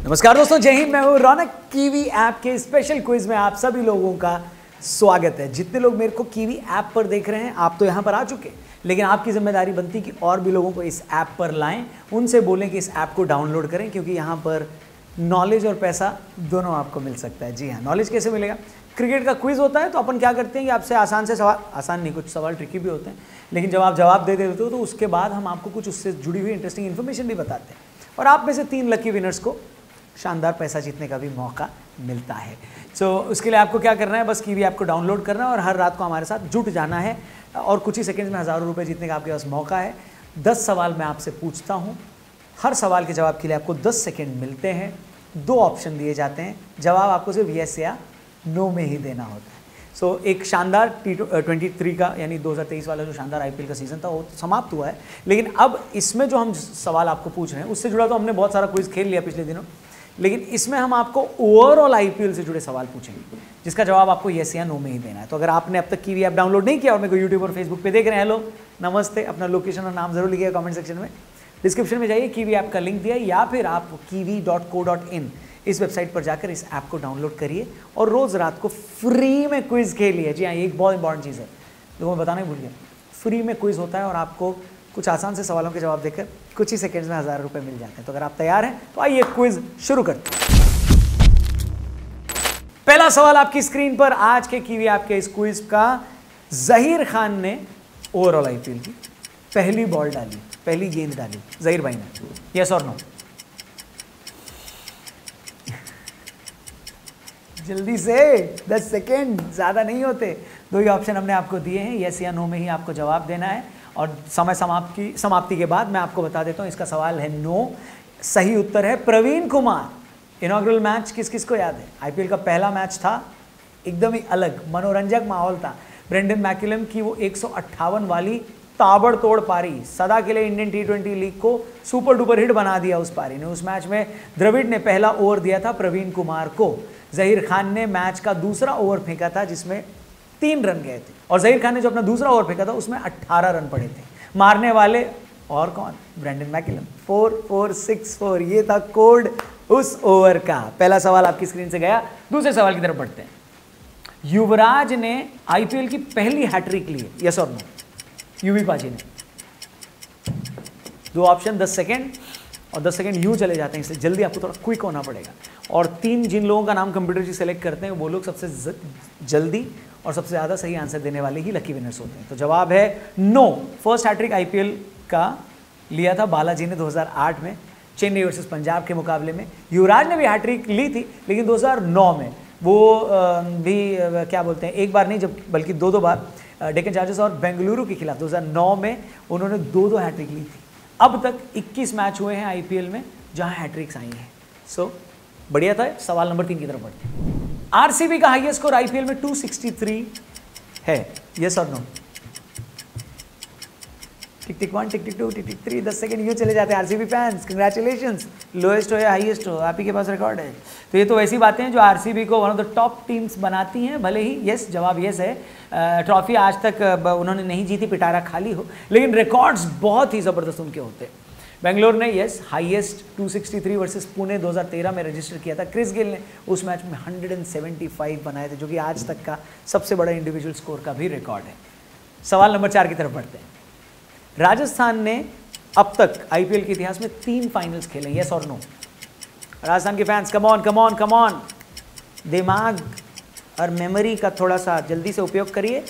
नमस्कार दोस्तों, जय हिंद। मैं हूं रौनक। कीवी ऐप के स्पेशल क्विज में आप सभी लोगों का स्वागत है। जितने लोग मेरे को कीवी ऐप पर देख रहे हैं, आप तो यहां पर आ चुके हैं, लेकिन आपकी जिम्मेदारी बनती कि और भी लोगों को इस ऐप पर लाएं, उनसे बोलें कि इस ऐप को डाउनलोड करें, क्योंकि यहां पर नॉलेज और पैसा दोनों आपको मिल सकता है। जी हाँ, नॉलेज कैसे मिलेगा? क्रिकेट का क्विज होता है तो अपन क्या करते हैं कि आपसे आसान से सवाल, आसान नहीं, कुछ सवाल ट्रिकी भी होते हैं, लेकिन जब आप जवाब दे देते हो तो उसके बाद हम आपको कुछ उससे जुड़ी हुई इंटरेस्टिंग इन्फॉर्मेशन भी बताते हैं, और आप में से 3 लकी विनर्स को शानदार पैसा जीतने का भी मौका मिलता है। उसके लिए आपको क्या करना है, बस कीवी ऐप को डाउनलोड करना है और हर रात को हमारे साथ जुट जाना है, और कुछ ही सेकंड्स में हज़ारों रुपए जीतने का आपके पास मौका है। 10 सवाल मैं आपसे पूछता हूँ, हर सवाल के जवाब के लिए आपको 10 सेकेंड मिलते हैं। 2 ऑप्शन दिए जाते हैं, जवाब आपको सिर्फ येस या नो में ही देना होता है। एक शानदार T23 का यानी 2023 वाला जो शानदार IPL का सीज़न था वो समाप्त हुआ है, लेकिन अब इसमें जो हम सवाल आपको पूछ रहे हैं उससे जुड़ा तो हमने बहुत सारा क्विज खेल लिया पिछले दिनों, लेकिन इसमें हम आपको ओवरऑल IPL से जुड़े सवाल पूछेंगे, जिसका जवाब आपको येस या नो में ही देना है। तो अगर आपने अब तक कीवी ऐप डाउनलोड नहीं किया और मेरे को यूट्यूब और फेसबुक पे देख रहे हैं, हेलो नमस्ते, अपना लोकेशन और नाम जरूर लिखिएगा कमेंट सेक्शन में। डिस्क्रिप्शन में जाइए, कीवी ऐप का लिंक दिया है, या फिर आप kiwi.co.in इस वेबसाइट पर जाकर इस ऐप को डाउनलोड करिए और रोज़ रात को फ्री में क्विज खेलिए। जी हाँ, ये एक बहुत इंपॉर्टेंट चीज़ है, लोगों को बताना ही भूल गया। फ्री में क्विज होता है और आपको कुछ आसान से सवालों के जवाब देकर कुछ ही सेकंड्स में 1000 रुपए मिल जाते हैं। तो अगर आप तैयार हैं तो आइए क्विज शुरू करते हैं। पहला सवाल आपकी स्क्रीन पर आज के कीवी ऐप के इस क्विज का। जहीर खान ने ओवरऑल IPL की पहली बॉल डाली, पहली गेंद डाली, जहीर भाई ने, यस और नो? जल्दी से, 10 सेकेंड ज़्यादा नहीं होते। 2 ही ऑप्शन हमने आपको दिए हैं, यस या नो में ही आपको जवाब देना है, और समय समाप्ति के बाद मैं आपको बता देता हूँ इसका सवाल है नो। सही उत्तर है प्रवीण कुमार। इनॉग्रल मैच किस किस को याद है? IPL का पहला मैच था, एकदम ही अलग मनोरंजक माहौल था। ब्रेंडन मैकुलम की वो 158 वाली ताबड़तोड़ पारी सदा के लिए इंडियन T20 लीग को सुपर डुपर हिट बना दिया उस पारी ने। उस मैच में द्रविड़ ने पहला ओवर दिया था प्रवीण कुमार को। जहीर खान ने मैच का दूसरा ओवर फेंका था जिसमें 3 रन गए थे, और जहीर खान ने जो अपना दूसरा ओवर फेंका था उसमें 18 रन पड़े थे। मारने वाले और कौन? Brendon McCullum. 4-4-6-4 ये था कोड उस ओवर का। पहला सवाल आपकी स्क्रीन से गया। दूसरे सवाल की तरफ बढ़ते हैं। युवराज ने IPL की पहली हैट्रिक ली है, यस और नो? यूवी पाजी ने। 2 ऑप्शन, 10 सेकेंड, और 10 सेकेंड यूं चले जाते हैं, इसलिए जल्दी आपको थोड़ा क्विक होना पड़ेगा। और 3 जिन लोगों का नाम कंप्यूटर जी सेलेक्ट करते हैं वो लोग सबसे जल्दी और सबसे ज़्यादा सही आंसर देने वाले ही लकी विनर्स होते हैं। तो जवाब है नो। फर्स्ट हैट्रिक IPL का लिया था बालाजी ने 2008 में चेन्नई वर्सेस पंजाब के मुकाबले में। युवराज ने भी हैट्रिक ली थी, लेकिन 2009 में वो भी क्या बोलते हैं, एक बार नहीं जब बल्कि 2 बार डेक्कन चार्जर्स और बेंगलुरु के खिलाफ 2009 में उन्होंने 2 हैट्रिक ली थी। अब तक 21 मैच हुए हैं IPL में जहां हैट्रिक्स आई हैं। बढ़िया था। सवाल नंबर 3 की तरफ बढ़ते हैं। RCB का हाईएस्ट स्कोर IPL में 263 है, यस और नो? टिक टिक 1, टिक टिक 2, टिक टिक 3, 10 सेकंड यूँ चले जाते हैं। RCB फैंस कंग्रेचुलेशंस, लोएस्ट हो या हाईएस्ट हो, आप ही के पास रिकॉर्ड है। तो ये तो वैसी बातें हैं जो RCB को one of the top teams बनाती हैं। भले ही यस, जवाब यस है, ट्रॉफी आज तक उन्होंने नहीं जीती, पिटारा खाली हो, लेकिन रिकॉर्ड्स बहुत ही ज़बरदस्त उनके होते हैं। बेंगलोर ने यस हाईएस्ट 263 वर्सेस पुणे 2013 में रजिस्टर किया था। क्रिस गेल ने उस मैच में 175 बनाए थे, जो कि आज तक का सबसे बड़ा इंडिविजुअल स्कोर का भी रिकॉर्ड है। सवाल नंबर 4 की तरफ बढ़ते हैं। राजस्थान ने अब तक IPL के इतिहास में 3 फाइनल्स खेले, यस और नो? राजस्थान के fans come on come on come on, दिमाग और मेमोरी का थोड़ा सा जल्दी से उपयोग करिए,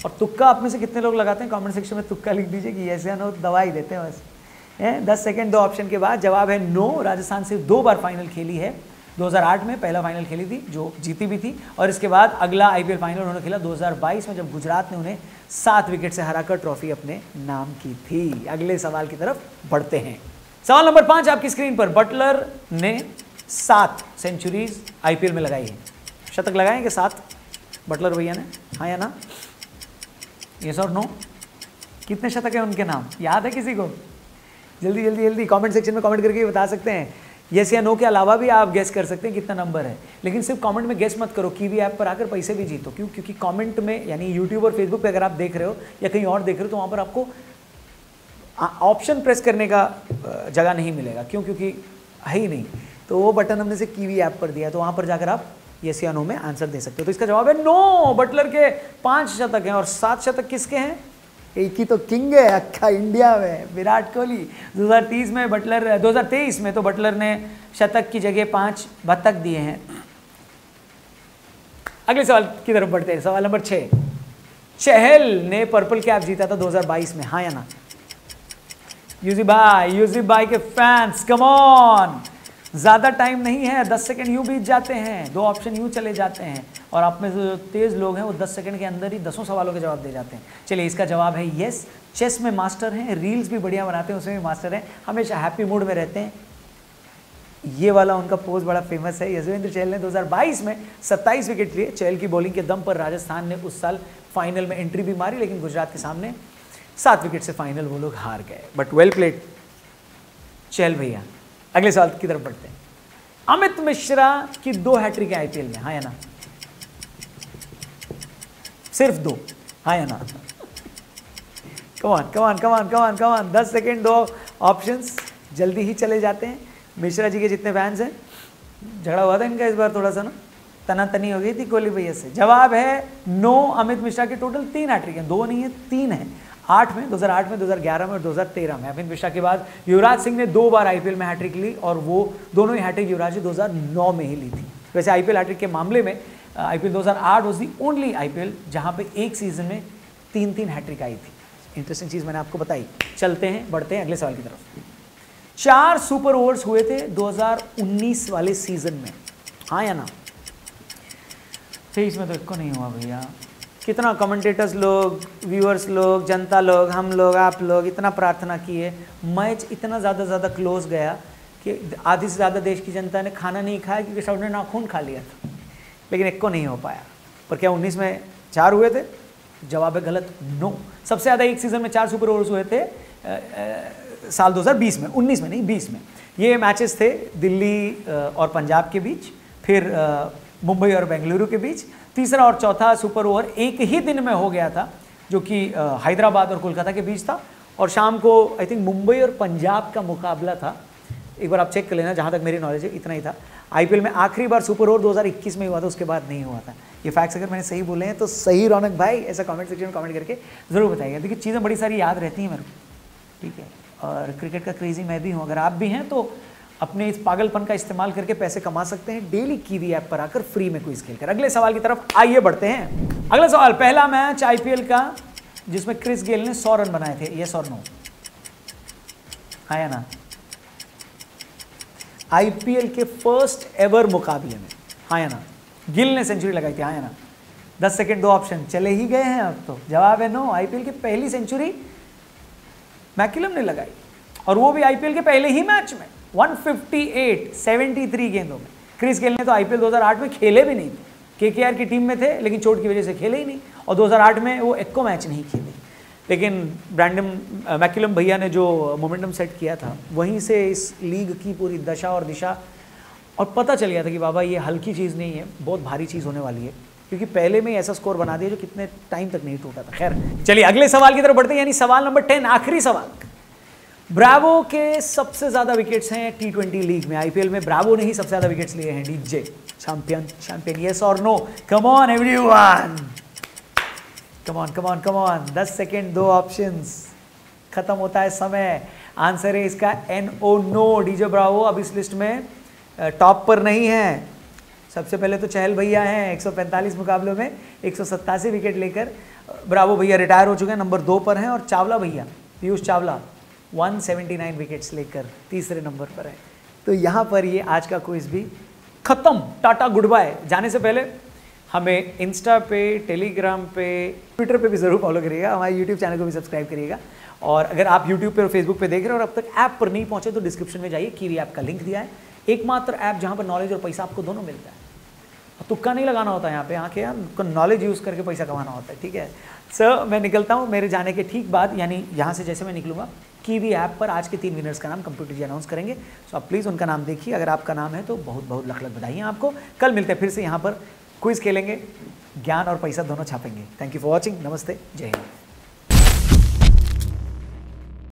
और तुक्का आप में से कितने लोग लगाते हैं कमेंट सेक्शन में तुक्का लिख दीजिए कि यस या नो, दवा ही देते हैं बस। 10 सेकेंड, 2 ऑप्शन के बाद जवाब है नो। राजस्थान सिर्फ 2 बार फाइनल खेली है। 2008 में पहला फाइनल खेली थी जो जीती भी थी, और इसके बाद अगला IPL फाइनल उन्होंने खेला 2022 में, जब गुजरात ने उन्हें 7 विकेट से हराकर ट्रॉफी अपने नाम की थी। अगले सवाल की तरफ बढ़ते हैं। सवाल नंबर 5 आपकी स्क्रीन पर। बटलर ने 7 सेंचुरीज IPL में लगाई है। शतक लगाए कि 7 बटलर भैया ने, हाँ या ना? यस और नो? कितने शतक है उनके नाम याद है किसी को? जल्दी जल्दी जल्दी कमेंट सेक्शन में कमेंट करके बता सकते हैं। यस या नो के अलावा भी आप गेस कर सकते हैं कितना नंबर है, लेकिन सिर्फ कमेंट में गेस मत करो। कीवी ऐप पर आकर पैसे भी जीतो। क्यों? क्योंकि कमेंट में यानी यूट्यूब और फेसबुक पे अगर आप देख रहे हो या कहीं और देख रहे हो तो वहाँ पर आपको ऑप्शन प्रेस करने का जगह नहीं मिलेगा। क्यों? क्योंकि है ही नहीं। तो वो बटन हमने से कीवी ऐप पर दिया, तो वहाँ पर जाकर आप यस या नो में आंसर दे सकते हो। तो इसका जवाब है नो। बटलर के 5 शतक हैं और 7 शतक किसके हैं? एक ही तो किंग है अक्खा इंडिया में, विराट कोहली। 2023 में तो बटलर ने शतक की जगह 5 बतख दिए हैं। अगले सवाल की तरफ बढ़ते हैं। सवाल नंबर 6, चहल ने पर्पल कैप जीता था 2022 में, हाँ या ना? यूजी भाई के फैंस कम ऑन, ज्यादा टाइम नहीं है, 10 सेकंड यूं बीत जाते हैं, 2 ऑप्शन यूं चले जाते हैं और आप में जो तेज लोग हैं वो 10 सेकंड के अंदर ही 10 सवालों के जवाब दे जाते हैं। चलिए, इसका जवाब है यस। चेस में मास्टर हैं, रील्स भी बढ़िया बनाते हैं, उसमें भी मास्टर हैं, हमेशा हैप्पी मूड में रहते हैं। ये वाला उनका पोज बड़ा फेमस है। यजुवेंद्र चहल ने 2022 में 27 विकेट लिए। चहल की बॉलिंग के दम पर राजस्थान ने उस साल फाइनल में एंट्री भी मारी, लेकिन गुजरात के सामने 7 विकेट से फाइनल वो लोग हार गए। बट वेल प्लेड चहल भैया। अगले सवाल की तरफ बढ़ते हैं। अमित मिश्रा की 2 हैट्रिक है आईपीएल में, हाँ या ना? सिर्फ 2, हाँ या ना? कमान 10 सेकेंड, 2 ऑप्शंस जल्दी ही चले जाते हैं। मिश्रा जी के जितने फैंस हैं, झगड़ा हुआ था इनका इस बार थोड़ा सा ना, तनातनी हो गई थी कोहली भैया से। जवाब है नो। अमित मिश्रा के टोटल 3 हैट्रिक हैं, 2 नहीं है 3 है। 2008 में, 2011 में और 2013 में। अमित मिश्रा के बाद युवराज सिंह ने 2 बार आईपीएल में हैट्रिक ली और वो दोनों ही हैट्रिक युवराज ने 2009 में ही ली थी। वैसे आईपीएल हैट्रिक के मामले में IPL 2008 was the only IPL जहां पे एक सीजन में 3-3 हैट्रिक आई थी। इंटरेस्टिंग चीज मैंने आपको बताई। चलते हैं, बढ़ते हैं अगले सवाल की तरफ। 4 सुपर ओवर्स हुए थे 2019 वाले सीजन में, हाँ या ना? 23 में तो इसको नहीं हुआ भैया। कितना कमेंटेटर्स लोग, व्यूअर्स लोग, जनता लोग, हम लोग, आप लोग इतना प्रार्थना किए, मैच इतना ज़्यादा क्लोज गया कि आधी से ज़्यादा देश की जनता ने खाना नहीं खाया क्योंकि सब ने नाखून खा लिया था, लेकिन एक को नहीं हो पाया। पर क्या 19 में 4 हुए थे? जवाब है गलत, नो। सबसे ज़्यादा एक सीज़न में 4 सुपर ओवर्स हुए थे साल 2020 में, 19 में नहीं 20 में। ये मैचेस थे दिल्ली और पंजाब के बीच, फिर मुंबई और बेंगलुरु के बीच। तीसरा और चौथा सुपर ओवर एक ही दिन में हो गया था, जो कि हैदराबाद और कोलकाता के बीच था। और शाम को आई थिंक मुंबई और पंजाब का मुकाबला था। एक बार आप चेक कर लेना, जहाँ तक मेरी नॉलेज है इतना ही था। आईपीएल में आखिरी बार सुपर ओवर 2021 में हुआ था, उसके बाद नहीं हुआ था। ये फैक्ट्स अगर मैंने सही बोले हैं तो सही रौनक भाई ऐसा कमेंट सेक्शन में कमेंट करके ज़रूर बताइएगा। देखिए चीज़ें बड़ी सारी याद रहती हैं मेरे को, ठीक है। और क्रिकेट का क्रेजी मैं भी हूँ, अगर आप भी हैं तो अपने इस पागलपन का इस्तेमाल करके पैसे कमा सकते हैं डेली कीवी ऐप पर आकर फ्री में क्विज खेलकर। अगले सवाल की तरफ आइए बढ़ते हैं। अगला सवाल, पहला मैच आईपीएल का जिसमें क्रिस गेल ने 100 रन बनाए थे, यस और नो? हाँ या ना? आईपीएल के फर्स्ट एवर मुकाबले में, हाँ या ना? गिल ने सेंचुरी लगाई थी, हाँ या ना? 10 सेकेंड, 2 ऑप्शन चले ही गए हैं अब तो। जवाब है नो। आईपीएल की पहली सेंचुरी मैकुलम ने लगाई और वो भी आईपीएल के पहले ही मैच में 158 73 गेंदों में। क्रिस गेल ने तो आईपीएल 2008 में खेले भी नहीं थे, केकेआर की टीम में थे लेकिन चोट की वजह से खेले ही नहीं, और 2008 में वो एक को मैच नहीं खेले। लेकिन ब्रैंडन मैकुलम भैया ने जो मोमेंटम सेट किया था, वहीं से इस लीग की पूरी दशा और दिशा और पता चल गया था कि बाबा ये हल्की चीज़ नहीं है, बहुत भारी चीज़ होने वाली है, क्योंकि पहले में ही ऐसा स्कोर बना दिया जो कितने टाइम तक नहीं टूटा था। खैर चलिए अगले सवाल की तरफ बढ़ते हैं, यानी सवाल नंबर 10, आखिरी सवाल। ब्रावो के सबसे ज्यादा विकेट्स हैं टी20 लीग में। आईपीएल में ब्रावो ने ही सबसे ज्यादा विकेट्स लिए हैं। डीजे चैंपियन, यस और no? Come on everyone, come on 10 second, 2 options, खत्म होता है समय। आंसर है इसका NO, नो। डीजे ब्रावो अब इस लिस्ट में टॉप पर नहीं है। सबसे पहले तो चहल भैया हैं 145 मुकाबलों में 187 विकेट लेकर। ब्रावो भैया रिटायर हो चुके हैं, नंबर 2 पर हैं। और चावला भैया, पीयूष चावला 179 विकेट्स लेकर तीसरे नंबर पर है। तो यहाँ पर ये आज का क्विज भी खत्म। Tata goodbye. जाने से पहले हमें इंस्टा पे, टेलीग्राम पे, ट्विटर पे भी ज़रूर फॉलो करिएगा, हमारे यूट्यूब चैनल को भी सब्सक्राइब करिएगा। और अगर आप यूट्यूब पे और फेसबुक पे देख रहे हो और अब तक ऐप पर नहीं पहुंचे तो डिस्क्रिप्शन में जाइए, कीवी ऐप का लिंक दिया है। एकमात्र ऐप जहाँ पर नॉलेज और पैसा आपको दोनों मिलता है। तुक्का नहीं लगाना होता है यहाँ पे, आके यार नॉलेज यूज़ करके पैसा कमाना होता है, ठीक है। सर मैं निकलता हूँ, मेरे जाने के ठीक बाद, यानी यहाँ से जैसे मैं निकलूँगा, कीवी ऐप पर आज के 3 विनर्स का नाम कंप्यूटर जी अनाउंस करेंगे। सो आप प्लीज़ उनका नाम देखिए, अगर आपका नाम है तो बहुत बहुत लख लख बधाई आपको। कल मिलते हैं फिर से यहाँ पर, क्विज खेलेंगे, ज्ञान और पैसा दोनों छापेंगे। थैंक यू फॉर वॉचिंग, नमस्ते, जय हिंद।